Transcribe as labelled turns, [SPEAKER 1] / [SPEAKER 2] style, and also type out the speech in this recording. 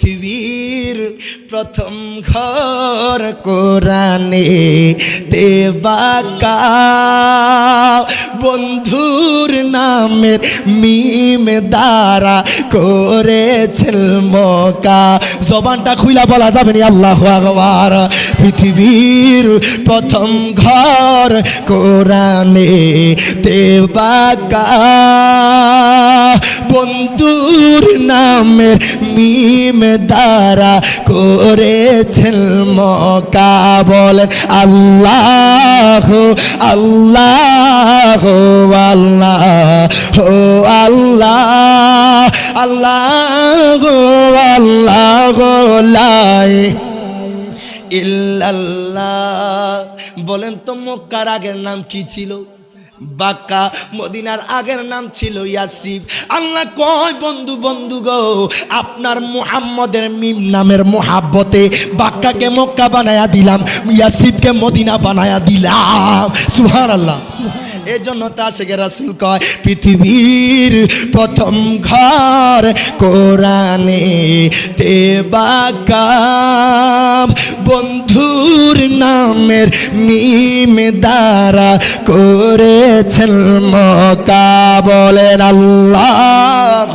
[SPEAKER 1] পৃথিবীর প্রথম ঘর কোরআনে দেবাকা বন্ধুর নামের মিম দ্বারা করেছেন মকা। জবানটা খুইলা বলা যাবে না আল্লাহু আকবার। পৃথিবীর প্রথম ঘর কোরআনে দেবাকা বন্ধুর নামের মিম দ্বারা করেছেন মকা। বলেন আল্লাহ আল্লাহ আল্লাহ আল্লাহ আল্লাহ আল্লাহ লাই ইল্লাল্লাহ। বলেন তো মক্কার আগের নাম কি ছিল? বাক্কা। মদিনার আগের নাম ছিল ইয়াসরিব। আল্লাহ কয় বন্ধু বন্ধু গো, আপনার মুহাম্মদের মিম নামের মোহাব্বতে বাক্কাকে মক্কা বানায়া দিলাম, ইয়াসরিবকে মদিনা বানায়া দিলাম। সুবহানাল্লাহ। এই জন্য তা শেখে রাসূল কয় পৃথিবীর প্রথম ঘর কোরআনে তেবাকা বন্ধুর নামের মিম দ্বারা করেছেন মকা। বলেন আল্লাহ।